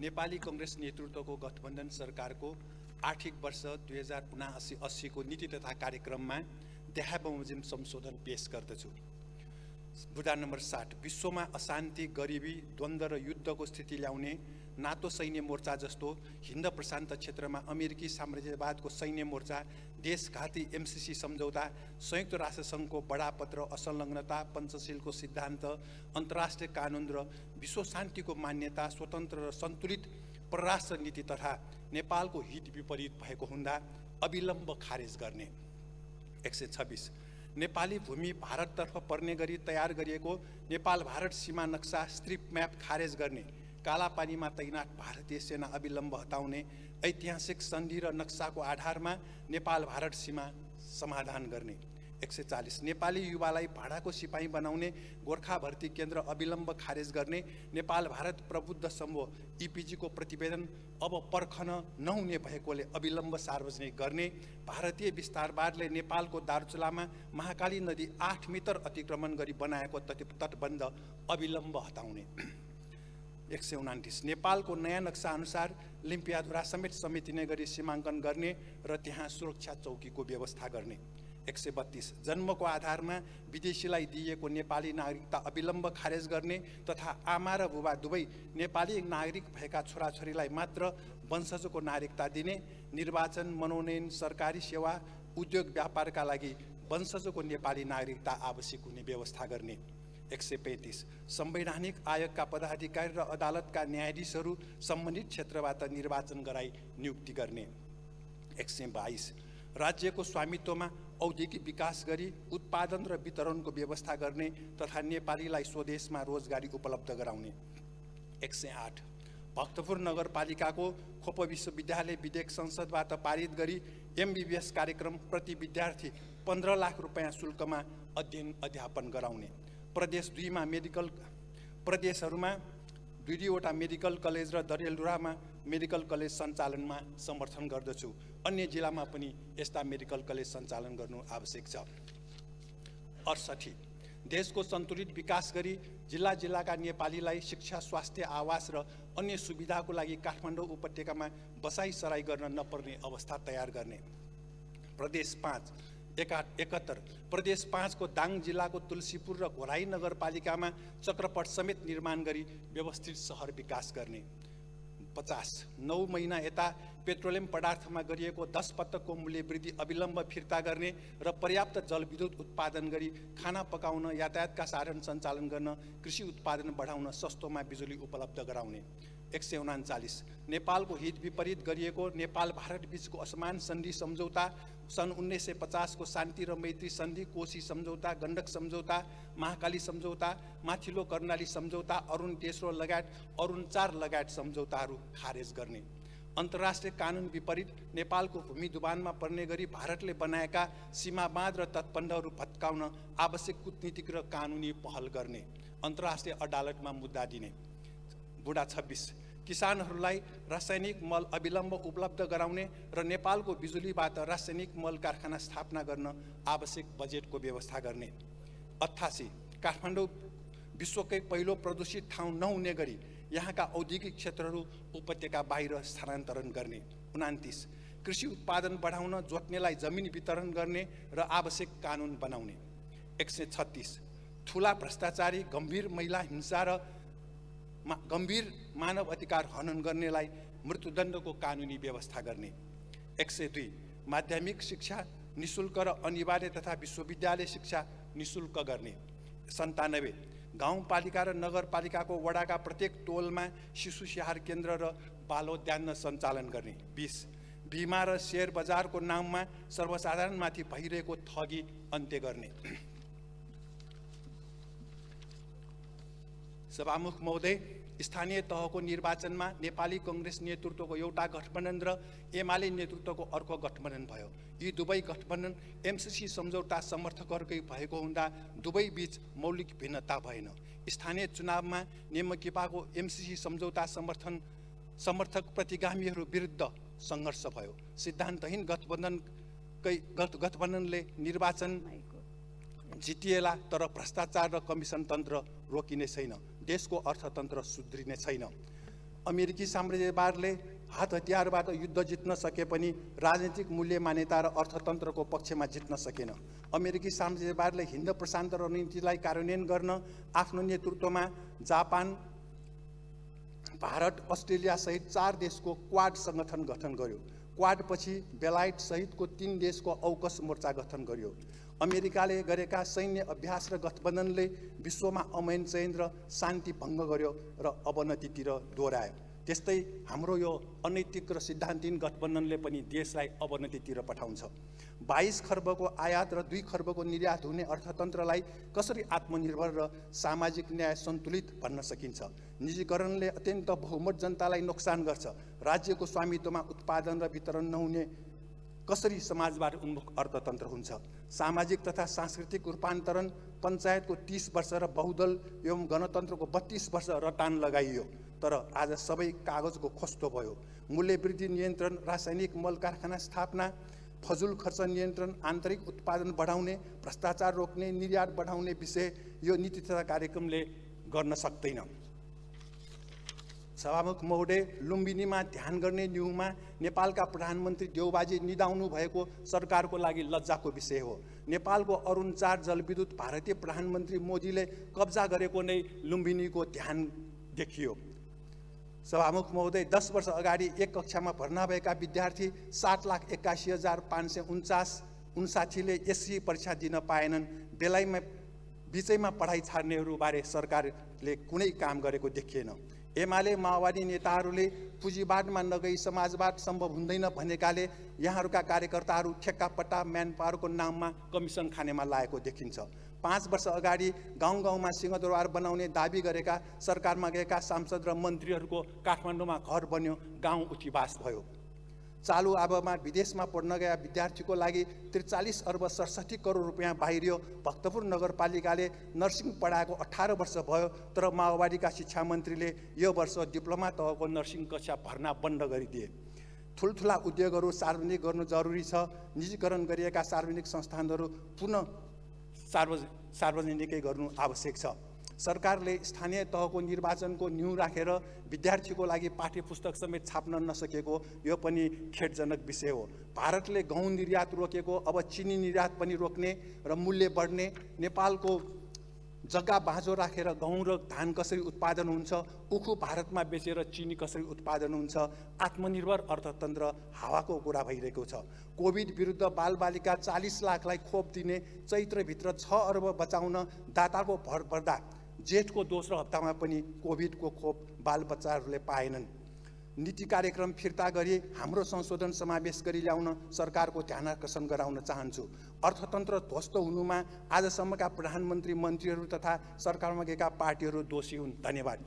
नेपाली कांग्रेस नेतृत्वको गठबन्धन सरकारको आर्थिक वर्ष 2079-80 को नीति तथा कार्यक्रममा देखाबमोजिम संशोधन पेश गर्दछु। बुँदा नम्बर 60 विश्वमा अशान्ति, गरिबी, द्वन्द्व र युद्धको स्थिति ल्याउने नातो सैन्य मोर्चा जस्तो हिन्द प्रशान्त क्षेत्रमा अमेरिकी साम्राज्यवादको सैन्य मोर्चा, देशघाती एमसीसी सम्झौता, संयुक्त राष्ट्रसङ्घको बडापत्र, असंलग्नता, पञ्चशीलको सिद्धान्त, अन्तर्राष्ट्रिय कानुन र विश्व शान्तिको मान्यता, स्वतन्त्र र सन्तुलित परराष्ट्र नीति तथा नेपालको हित विपरीत भएको हुँदा अविलम्ब खारेज गर्ने। 126 नेपाली भूमि भारततर्फ पर्ने गरी तयार गरिएको नेपाल भारत सीमा नक्सा स्ट्रिप म्याप खारेज गर्ने। कालापानीमा तैनात भारतीय सेना अविलम्ब हटाउने। ऐतिहासिक सन्धि र नक्साको आधारमा नेपाल भारत सीमा समाधान गर्ने। 140 नेपाली युवालाई भाडाको सिपाही बनाउने गोर्खा भर्ती केन्द्र अविलम्ब खारेज गर्ने। नेपाल भारत प्रबुद्ध समूह ईपीजीको प्रतिवेदन अब पर्खन नहुने भएकोले अविलम्ब सार्वजनिक गर्ने। भारतीय विस्तारवादले नेपालको दार्चुलामा महाकाली नदी 8 मिटर अतिक्रमण गरी बनाएको तटबन्ध अविलम्ब हटाउने। 129 नेपालको नयाँ नक्सा अनुसार लिम्पियाधुरा समेत समेटिने गरी सीमाङ्कन गर्ने र त्यहाँ सुरक्षा चौकीको व्यवस्था गर्ने। 132 जन्मको आधारमा विदेशीलाई दिइएको नेपाली नागरिकता अविलम्ब खारेज गर्ने तथा आमा र बुबा दुवै नेपाली नागरिक भएका छोराछोरीलाई मात्र वंशजको नागरिकता दिने। निर्वाचन, मनोनयन, सरकारी सेवा, उद्योग व्यापारका लागि वंशजको नेपाली नागरिकता आवश्यक हुने व्यवस्था गर्ने। 135 संवैधानिक आयोगका पदाधिकारी र अदालतका न्यायाधीशहरू सम्बन्धित क्षेत्रबाट निर्वाचन गराई नियुक्ति गर्ने। 122 राज्यको स्वामित्वमा औद्योगिक विकास गरी उत्पादन र वितरणको व्यवस्था गर्ने तथा नेपालीलाई स्वदेशमा रोजगारी उपलब्ध गराउने। 108 भक्तपुर नगरपालिकाको खोप विश्वविद्यालय विधेयक संसदबाट पारित गरी एमबीबीएस कार्यक्रम प्रति विद्यार्थी 15 लाख रुपैयाँ शुल्कमा अध्ययन अध्यापन गराउने। प्रदेश 2 मा प्रदेशहरूमा 2वटा मेडिकल कलेज र डडेलधुरामा मेडिकल कलेज सञ्चालनमा समर्थन गर्दछु। अन्य जिल्लामा पनि यस्ता मेडिकल कलेज सञ्चालन गर्नु आवश्यक छ। 68 देशको सन्तुलित विकास गरी जिल्ला जिल्लाका नेपालीलाई शिक्षा, स्वास्थ्य, आवास र अन्य सुविधाको लागि काठमाडौँ उपत्यकामा बसाइसराई गर्न नपर्ने अवस्था तयार गर्ने। प्रदेश 5 71 प्रदेश 5 को दाङ जिल्लाको तुलसीपुर र घोराई नगरपालिकामा चक्रपथ समेत निर्माण गरी व्यवस्थित सहर विकास गर्ने। 50 9 महिना यता पेट्रोलियम पदार्थमा गरिएको 10 पटकको मूल्य वृद्धि अविलम्ब फिर्ता गर्ने र पर्याप्त जलविद्युत उत्पादन गरी खाना पकाउन, यातायातका साधन सञ्चालन गर्न, कृषि उत्पादन बढाउन सस्तोमा बिजुली उपलब्ध गराउने। 139 नेपालको हित विपरीत गरिएको नेपाल भारत बीचको असमान सन्धि सम्झौता, सन् 1950 को शान्ति र मैत्री सन्धि, कोशी सम्झौता, गण्डक सम्झौता, महाकाली सम्झौता, माथिल्लो कर्णाली सम्झौता, अरुण तेस्रो लगायत अरुण 4 लगायत सम्झौताहरू खारेज गर्ने। अन्तर्राष्ट्रिय कानुन विपरीत नेपालको भूमि दुबानमा पर्ने गरी भारतले बनाएका सीमाबाँध र तटबन्धहरू भत्काउन आवश्यक कूटनीतिक र कानुनी पहल गर्ने। अन्तर्राष्ट्रिय अदालतमा मुद्दा दिने। बुँडा 26 किसानहरूलाई रासायनिक मल अविलम्ब उपलब्ध गराउने र नेपालको बिजुलीबाट रासायनिक मल कारखाना स्थापना गर्न आवश्यक बजेटको व्यवस्था गर्ने। 88 काठमाडौँ विश्वकै पहिलो प्रदूषित ठाउँ नहुने गरी यहाँका औद्योगिक क्षेत्रहरू उपत्यका बाहिर स्थानान्तरण गर्ने। 29 कृषि उत्पादन बढाउन जोत्नेलाई जमिन वितरण गर्ने र आवश्यक कानुन बनाउने। 136 ठुला भ्रष्टाचारी, गम्भीर महिला हिंसा र गम्भीर मानव अधिकार हनन गर्नेलाई मृत्युदण्डको कानुनी व्यवस्था गर्ने। 102 माध्यमिक शिक्षा निशुल्क र अनिवार्य तथा विश्वविद्यालय शिक्षा निशुल्क गर्ने। 97 गाउँपालिका र नगरपालिकाको वडाका प्रत्येक टोलमा शिशु स्याहार केन्द्र र बालोद्यान सञ्चालन गर्ने। 20 बिमा र शेयर बजारको नाममा सर्वसाधारणमाथि भइरहेको ठगी अन्त्य गर्ने। सभामुख महोदय, स्थानीय तहको निर्वाचनमा नेपाली कांग्रेस नेतृत्वको एउटा गठबन्धन र एमाले नेतृत्वको अर्को गठबन्धन भयो। यी दुवै गठबन्धन एमसीसी सम्झौता समर्थकहरूकै भएको हुँदा दुवै बीच मौलिक भिन्नता भएन। स्थानीय चुनावमा नेमकेपाको एमसीसी सम्झौता समर्थक प्रतिगामीहरू विरुद्ध सङ्घर्ष भयो। सिद्धान्तहीन गठबन्धनले निर्वाचन जितिएला, तर भ्रष्टाचार र कमिसन तन्त्र रोकिने छैन। देशको अर्थतन्त्र सुध्रिने छैन। अमेरिकी साम्राज्यवादले हात हतियारबाट युद्ध जित्न सके पनि राजनीतिक मूल्य मान्यता र अर्थतन्त्रको पक्षमा जित्न सकेन। अमेरिकी साम्राज्यवादले हिन्द प्रशान्त रणनीतिलाई कार्यान्वयन गर्न आफ्नो नेतृत्वमा जापान, भारत, अस्ट्रेलिया सहित 4 देशको क्वाड संगठन गठन गर्यो। क्वाड पछि बेलायत सहितको 3 देशको औकस मोर्चा गठन गर्यो। अमेरिकाले गरेका सैन्य अभ्यास र गठबन्धनले विश्वमा अमन चयन र शान्ति भङ्ग गर्यो र अवनतितिर दोहोऱ्यायो। त्यस्तै हाम्रो यो अनैतिक र सिद्धान्तहीन गठबन्धनले पनि देशलाई अवनतितिर पठाउँछ। 22 खर्बको आयात र 2 खर्बको निर्यात हुने अर्थतन्त्रलाई कसरी आत्मनिर्भर र सामाजिक न्याय सन्तुलित भन्न सकिन्छ? निजीकरणले अत्यन्त बहुमत जनतालाई नोक्सान गर्छ। राज्यको स्वामित्वमा उत्पादन र वितरण नहुने कसरी समाजवाद उन्मुख अर्थतन्त्र हुन्छ? सामाजिक तथा सांस्कृतिक रूपान्तरण पञ्चायतको 30 वर्ष र बहुदल एवं गणतन्त्रको 32 वर्ष रटान लगाइयो, तर आज सबै कागजको खोस्तो भयो। मूल्य वृद्धि नियन्त्रण, रासायनिक मल कारखाना स्थापना, फजुल खर्च नियन्त्रण, आन्तरिक उत्पादन बढाउने, भ्रष्टाचार रोक्ने, निर्यात बढाउने विषय यो नीति तथा कार्यक्रमले गर्न सक्दैन। सभामुख महोदय, लुम्बिनीमा ध्यान गर्ने न्युमा नेपालका प्रधानमन्त्री देउबाजी निदाउनु भएको सरकारको लागि लज्जाको विषय हो। नेपालको अरुण 4 जलविद्युत भारतीय प्रधानमन्त्री मोदीले कब्जा गरेको नै लुम्बिनीको ध्यान देखियो। सभामुख महोदय, 10 वर्ष अगाडि एक कक्षामा भर्ना भएका विद्यार्थी 7,81,559 ले एससी परीक्षा दिन पाएनन्। बिचैमा पढाइ छाड्नेहरूबारे सरकारले कुनै काम गरेको देखिएन। एमाले माओवादी नेताहरूले पुँजीवादमा नगई समाजवाद सम्भव हुँदैन भनेकाले यहाँहरूका कार्यकर्ताहरू ठेक्कापट्टा म्यानपावरको नाममा कमिसन खानेमा लागेको देखिन्छ। 5 वर्ष अगाडि गाउँ गाउँमा सिंहदरबार बनाउने दाबी गरेका सरकारमा गएका सांसद र मन्त्रीहरूको काठमाडौँमा घर बन्यो, गाउँ उठीवास भयो। चालु आबमा विदेशमा पढ्न गएका विद्यार्थीको लागि 43 अर्ब 67 करोड रुपियाँ बाहिरियो। भक्तपुर नगरपालिकाले नर्सिङ पढाएको 18 वर्ष भयो, तर माओवादीका शिक्षा मन्त्रीले यो वर्ष डिप्लोमा तहको नर्सिङ कक्षा भर्ना बन्द गरिदिए। ठुल्ठुला उद्योगहरू सार्वजनिक गर्नु जरुरी छ। निजीकरण गरिएका सार्वजनिक संस्थानहरू पुनः सार्वजनिकै गर्नु आवश्यक छ। सरकारले स्थानीय तहको निर्वाचनको न्यू राखेर विद्यार्थीको लागि पाठ्यपुस्तक समेत छाप्न नसकेको यो पनि खेदजनक विषय हो। भारतले गहुँ निर्यात रोकेको, अब चिनी निर्यात पनि रोक्ने र मूल्य बढ्ने। नेपालको जग्गा बाँझो राखेर गहुँ र धान कसरी उत्पादन हुन्छ, उखु भारतमा बेचेर चिनी कसरी उत्पादन हुन्छ, आत्मनिर्भर अर्थतन्त्र हावाको कुरा भइरहेको छ। कोभिड विरुद्ध बालबालिका 40 लाखलाई खोप दिने, चैत्रभित्र 6 अर्ब बचाउन दाताको भर पर्दा जेठको दोस्रो हप्तामा पनि कोभिडको खोप बालबच्चाहरूले पाएनन्। नीति कार्यक्रम फिर्ता गरी हाम्रो संशोधन समावेश गरी ल्याउन सरकारको ध्यान आकर्षण गराउन चाहन्छु। अर्थतन्त्र ध्वस्त हुनुमा आजसम्मका प्रधानमन्त्री, मन्त्रीहरू तथा सरकारमा गएका पार्टीहरू दोषी हुन्। धन्यवाद।